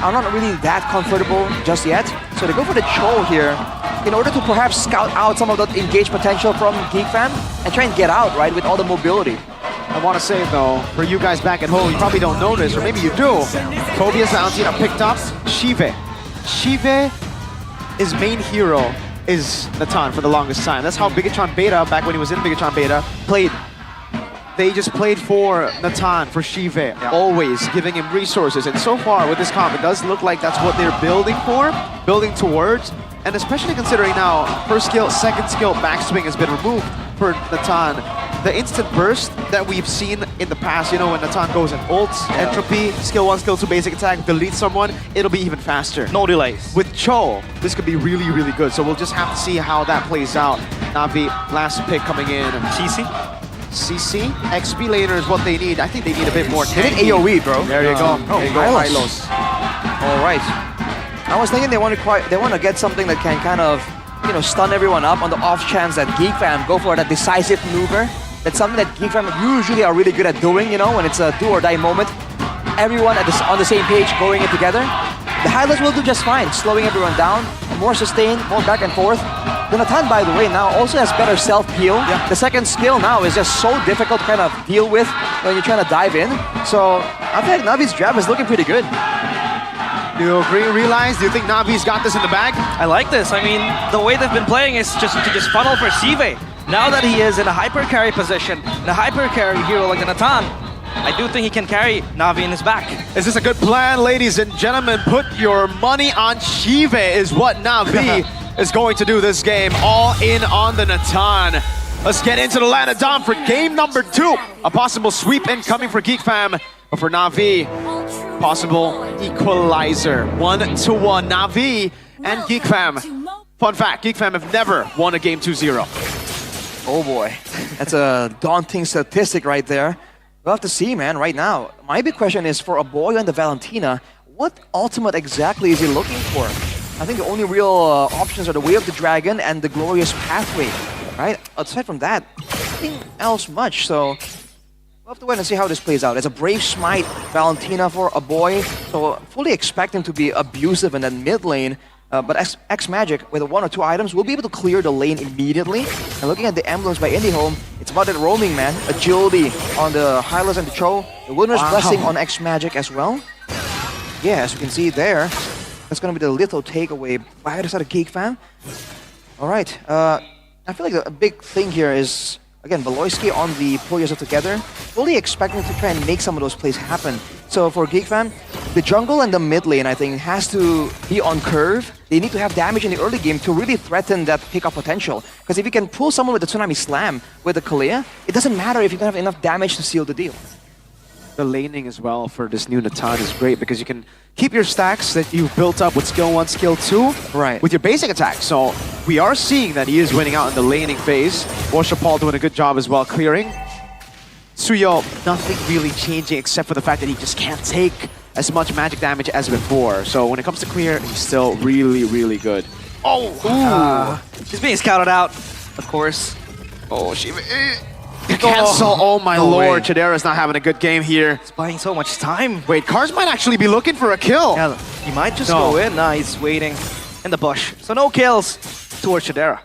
are not really that comfortable just yet. So they go for the Cho here in order to perhaps scout out some of that engaged potential from Geek Fam and try and get out, right, with all the mobility. I want to say though, for you guys back at home, you probably don't know this, or maybe you do. Tobias Valentina picked up Shive. Shive, his main hero is Natan for the longest time. That's how Bigatron Beta, back when he was in Bigatron Beta, played. They just played for Natan, for Shive, always giving him resources. And so far with this comp, it does look like that's what they're building for, building towards. And especially considering now, first skill, second skill, backswing has been removed for Natan. The instant burst that we've seen in the past, you know, when Natan goes and ults, entropy, skill 1, skill 2, basic attack, delete someone, it'll be even faster. No delays. With Cho, this could be really, really good. So we'll just have to see how that plays out. Navi, last pick coming in. CC, XP laner is what they need. I think they need a bit more. They need AoE, bro. There you go. There you go, Hylos. All right. I was thinking they want to get something that can kind of, you know, stun everyone up on the off chance that Geek Fam go for that decisive maneuver. That's something that Geek Fam usually are really good at doing, you know, when it's a do or die moment. Everyone on the same page, going it together. The Hylos will do just fine, slowing everyone down, more sustain, more back and forth. The Natan, by the way, now also has better self-heal. Yeah. The second skill now is just so difficult to kind of deal with when you're trying to dive in. So I think Navi's jab is looking pretty good. Do you agree, realize? Do you think Navi's got this in the bag? I like this. I mean, the way they've been playing is just to funnel for Sive. Now that he is in a hyper carry position, in a hyper carry hero like the Natan, I do think he can carry Navi in his back. Is this a good plan, ladies and gentlemen? Put your money on Shive is what Navi is going to do this game. All in on the Natan. Let's get into the land of Dom for game number 2. A possible sweep incoming for Geek Fam, but for Navi, possible equalizer. 1-1, Navi and Geek Fam. Fun fact, Geek Fam have never won a game 2-0. Oh boy, that's a daunting statistic right there. We'll have to see, man, right now. My big question is, for a boy on the Valentina, what ultimate exactly is he looking for? I think the only real options are the Way of the Dragon and the Glorious Pathway, right? Aside from that, nothing else much, so we'll have to wait and see how this plays out. It's a Brave Smite Valentina for a boy, so fully expect him to be abusive in that mid lane. But X-Magic, with 1 or 2 items, will be able to clear the lane immediately. And looking at the emblems by IndieHome, it's about that roaming, man. Agility on the Hylos and the Cho. The Winner's Blessing on X-Magic as well. Yeah, as you can see there, that's going to be the little takeaway by the side of Geek Fam. All right. I feel like a big thing here is, again, Beloyski on the Pull Yourself Together, fully expecting to try and make some of those plays happen. So for Geek Fam, the jungle and the mid lane, I think, has to be on curve. They need to have damage in the early game to really threaten that pickup potential. Because if you can pull someone with the Tsunami Slam with the Kalia, it doesn't matter if you don't have enough damage to seal the deal. The laning as well for this new Natan is great because you can keep your stacks that you've built up with skill 1, skill 2 with your basic attack. So we are seeing that he is winning out in the laning phase. Washapal doing a good job as well clearing. Suyo, nothing really changing except for the fact that he just can't take as much magic damage as before. So when it comes to clear, he's still really, really good. Oh! He's being scouted out, of course. Oh, Shiva. Cancel. Oh my lord, Chidera's not having a good game here. He's buying so much time. Wait, Cars might actually be looking for a kill. Yeah, he might just go in. Nah, he's waiting in the bush. So no kills towards Chidera.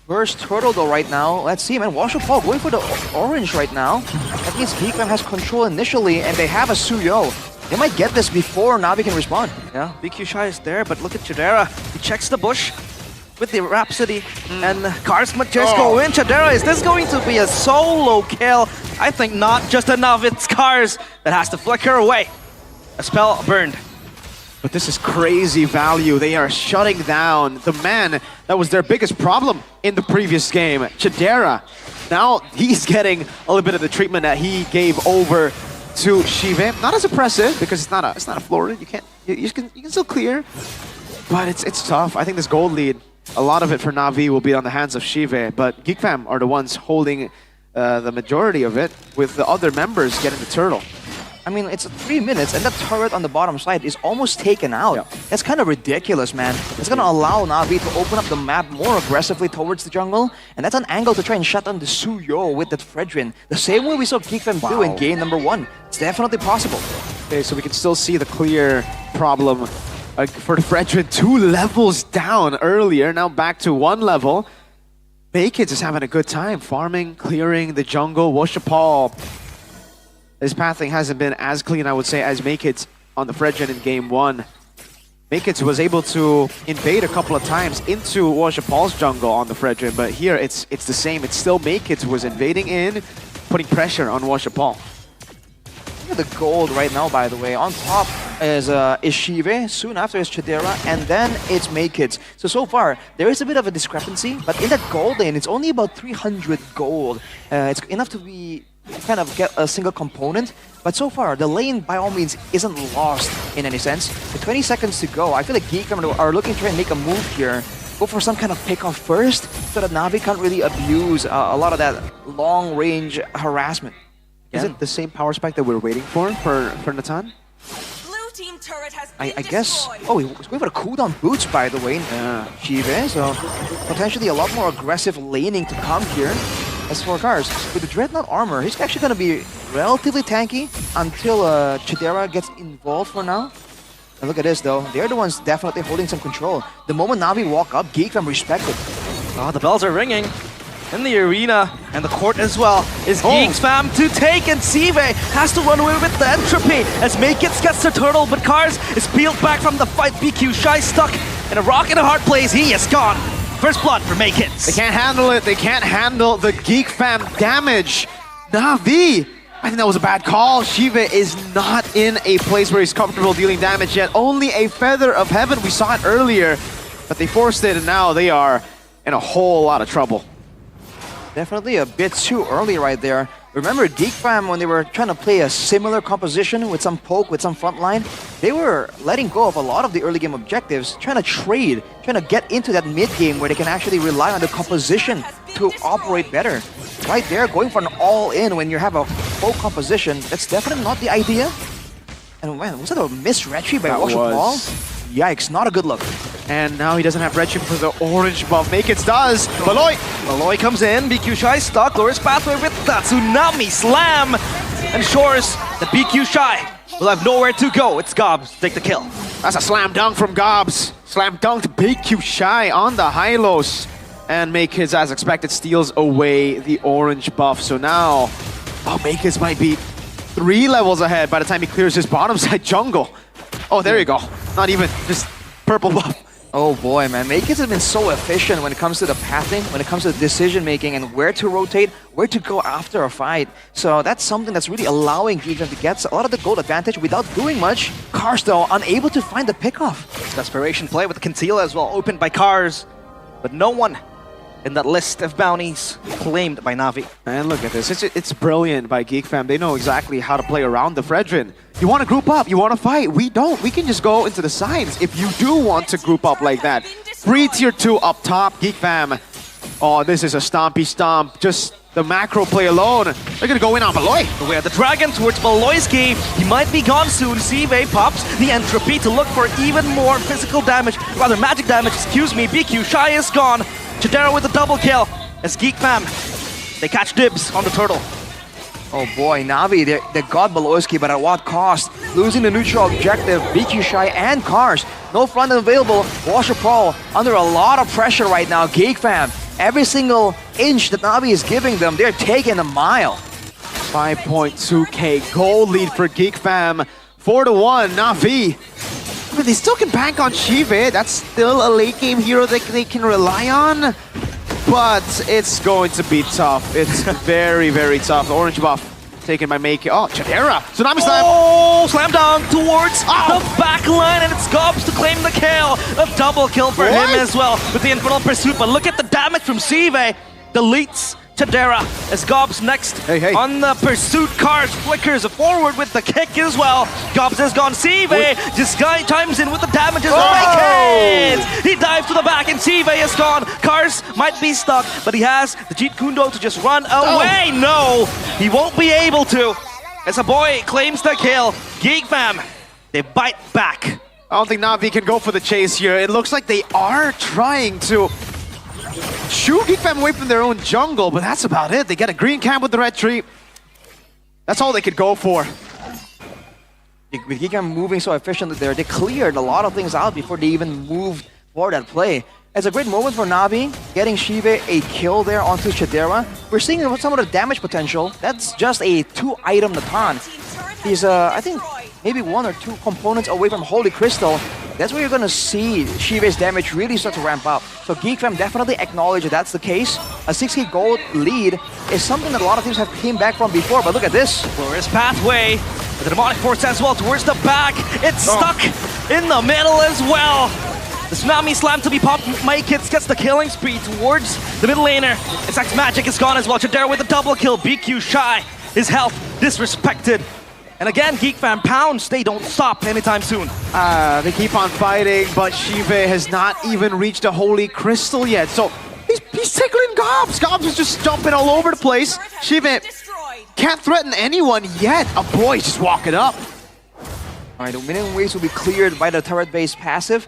First turtle though right now. Let's see, man. Washapal going for the orange right now. That means Geek Fam has control initially, and they have a Suyo. They might get this before Navi can respond. Yeah, BQ Shy is there, but look at Chidera. He checks the bush with the Rhapsody, and Cars might just go in. Chidera, is this going to be a solo kill? I think not just enough. It's Cars that has to flicker away. A spell burned. But this is crazy value. They are shutting down the man that was their biggest problem in the previous game, Chidera. Now he's getting a little bit of the treatment that he gave over to Shive. Not as impressive because it's not a Florida. You can still clear, but it's tough. I think this gold lead, a lot of it for Navi will be on the hands of Shive, but Geek Fam are the ones holding the majority of it, with the other members getting the turtle. I mean, it's 3 minutes, and that turret on the bottom side is almost taken out. Yeah. That's kind of ridiculous, man. It's going to allow Navi to open up the map more aggressively towards the jungle, and that's an angle to try and shut down the Suyo with that Fredrin. The same way we saw Geek Fam do in game number 1. It's definitely possible. Okay, so we can still see the clear problem for the Fredrin. 2 levels down earlier, now back to 1 level. Baykids is having a good time farming, clearing the jungle. Washapal, his pathing hasn't been as clean, I would say, as Baykids on the Fredrin in game 1. Baykids was able to invade a couple of times into Washapal's jungle on the Fredrin, but here it's the same. It's still Baykids was invading in, putting pressure on Washapal. Look at the gold right now, by the way. On top is Shive, soon after is Chidera, and then it's Maykids. So far, there is a bit of a discrepancy, but in that gold lane, it's only about 300 gold. It's enough to be kind of get a single component, but so far, the lane, by all means, isn't lost in any sense. With 20 seconds to go, I feel like Geek are looking to try and make a move here. Go for some kind of pick-off first, so that Navi can't really abuse a lot of that long-range harassment. Is it the same power spike that we're waiting for Natan? Blue team turret has I been guess. destroyed. Oh, he's going for the cooldown boots, by the way. Shive, so potentially a lot more aggressive laning to come here. As for Cars, with the Dreadnought armor, he's actually going to be relatively tanky until Chidera gets involved for now. And look at this, though. They're the ones definitely holding some control. The moment Navi walk up, Geek from respected. Oh, the bells are ringing in the arena and the court as well. Is Geek's fam to take, and Sive has to run away with the entropy as Makits gets the turtle, but Cars is peeled back from the fight. BQ Shy stuck in a rock and a hard place. He is gone. First blood for Makits. They can't handle it. They can't handle the Geek fam damage. Navi, I think that was a bad call. Shiva is not in a place where he's comfortable dealing damage yet. Only a Feather of Heaven. We saw it earlier, but they forced it, and now they are in a whole lot of trouble. Definitely a bit too early right there. Remember Geek Fam, when they were trying to play a similar composition with some poke, with some frontline, they were letting go of a lot of the early game objectives, trying to trade, trying to get into that mid game where they can actually rely on the composition to operate better. Right there, going for an all-in when you have a full composition, that's definitely not the idea. And man, was that a missed retry by Washapal? Yikes, not a good look. And now he doesn't have retry for the orange buff. Makits does. Maloy! Maloy comes in, BQ Shy stuck, lowers pathway with that Tsunami Slam, and ensures that BQ Shy will have nowhere to go. It's Gobs, take the kill. That's a slam dunk from Gobs. Slam dunked BQ Shy on the Hylos. And Makits, as expected, steals away the orange buff. So now, Makits might be 3 levels ahead by the time he clears his bottom side jungle. Oh, there you go. Not even, just purple buff. Oh boy, man. Makits have been so efficient when it comes to the pathing, when it comes to decision making and where to rotate, where to go after a fight. So that's something that's really allowing Geek to get a lot of the gold advantage without doing much. Cars, though, unable to find the pickoff. Desperation play with the Conceal as well, opened by Cars, but no one in that list of bounties claimed by Navi. And look at this. It's brilliant by Geek Fam. They know exactly how to play around the Fredrin. You want to group up, you want to fight. We don't. We can just go into the sides if you do want to group up like that. Free tier 2 up top, Geek Fam. Oh, this is a stompy stomp. Just the macro play alone. They're going to go in on Maloy. We have the dragon towards Maloy's game. He might be gone soon. Sive pops the entropy to look for even more physical damage, rather magic damage, excuse me. BQ Shy is gone. Chidera with a double kill as Geek Fam, they catch dibs on the turtle. Oh boy, Navi, they got Beloski, but at what cost? Losing the neutral objective, BQ Shy and Cars. No front available. Washapal under a lot of pressure right now. Geek Fam, every single inch that Navi is giving them, they're taking a mile. 5.2k goal lead for Geek Fam. 4-1, Navi. I mean, they still can bank on Shive. That's still a late game hero that they can rely on. But it's going to be tough. It's very, very tough. Orange buff taken by Make. Oh, Chidera. Tsunami Slam. Oh, slam down towards the back line, and it's Gobs to claim the kill. A double kill for him as well with the Infernal Pursuit. But look at the damage from Sive. Deletes Chidera as Gobs next on the pursuit. Cars flickers forward with the kick as well. Gobs has gone. Sive just chimes in with the damages. He dives to the back and Sive is gone. Cars might be stuck, but he has the Jeet Kundo to just run away. No, he won't be able to. As a boy claims the kill. Geek Fam, they bite back. I don't think Navi can go for the chase here. It looks like they are trying to shoo Geek Fam away from their own jungle, but that's about it. They get a green camp with the red tree. That's all they could go for. With Geek moving so efficiently there, they cleared a lot of things out before they even moved for that play. It's a great moment for Navi, getting Shive a kill there onto Chidera. We're seeing some of the damage potential. That's just a 2-item Natan. He's, I think, maybe 1 or 2 components away from Holy Crystal. That's where you're going to see Shive's damage really start to ramp up. So Geek definitely acknowledge that that's the case. A 6k gold lead is something that a lot of teams have came back from before, but look at this. Glorious pathway. The demonic force as well towards the back. It's stuck in the middle as well. The Tsunami Slam to be popped. Maykits gets the killing spree towards the middle laner. Exact Magic is gone as well. Chidera with a double kill. BQ shy. His health disrespected. And again, Geek pounds. They don't stop anytime soon. They keep on fighting, but Shive has not even reached a Holy Crystal yet. So he's tickling Gobs. Gobs is just jumping all over the place. Shive can't threaten anyone yet. A boy's just walking up. All right, the winning waves will be cleared by the turret-based passive.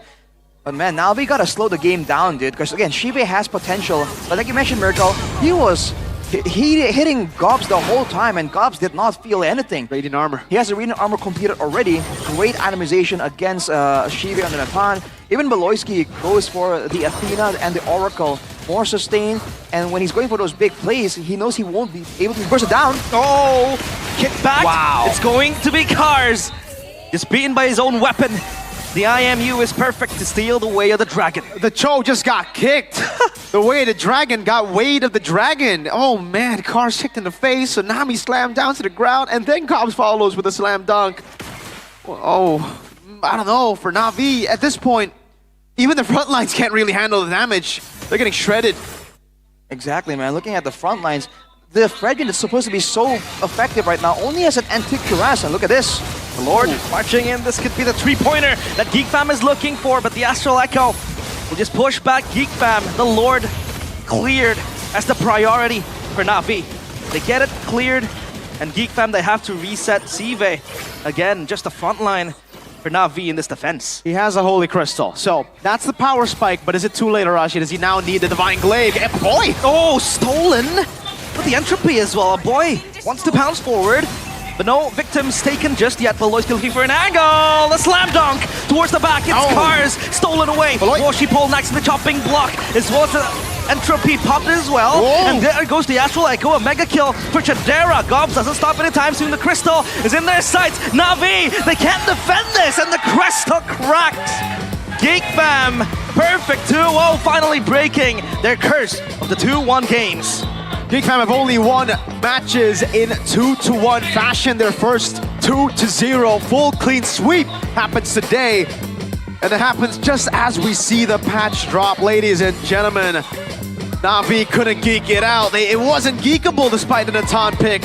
But man, now we gotta slow the game down, dude. Because again, Shive has potential. But like you mentioned, Mirko, he was hitting Gobs the whole time, and Gobs did not feel anything. Radiant armor. He has the Radiant armor completed already. Great itemization against Shive on the Natan. Even Beloyski goes for the Athena and the Oracle. More sustained, and when he's going for those big plays, he knows he won't be able to burst it down. Oh, kick back. Wow. It's going to be Cars. Just beaten by his own weapon. The IMU is perfect to steal the way of the dragon. The Cho just got kicked. The way of the dragon got weight of the dragon. Oh man, Cars kicked in the face. Tsunami slammed down to the ground, and then Cobbs follows with a slam dunk. Oh, I don't know. For Navi, at this point, even the front lines can't really handle the damage. They're getting shredded. Exactly, man. Looking at the front lines, the Fragment is supposed to be so effective right now, only as an antique cuirass, and look at this. The Lord marching in. This could be the 3-pointer that Geek is looking for, but the Astral Echo will just push back Geek The Lord cleared as the priority for Navi. They get it cleared, and Geek they have to reset Sive. Again, just the front line for Navi in this defense. He has a Holy Crystal, so that's the power spike, but is it too late, Arashi? Does he now need the Divine Glaive? And boy! Oh, stolen! With the entropy as well. A boy wants to pounce forward, but no victims taken just yet. Beloy's looking for an angle. The slam dunk towards the back. It's Cars stolen away. Washi pole next to the chopping block, as well as the entropy popped as well. Whoa. And there goes the Astral Echo. A mega kill for Chidera. Gobs doesn't stop anytime soon. The Crystal is in their sights. Navi, they can't defend this, and the Crystal cracks. Geek perfect 2-0, finally breaking their curse of the 2-1 games. Geek have only won matches in 2-1 fashion. Their first 2-0 full clean sweep happens today. And it happens just as we see the patch drop, ladies and gentlemen. Navi couldn't geek it out. It wasn't geekable despite the Natan pick.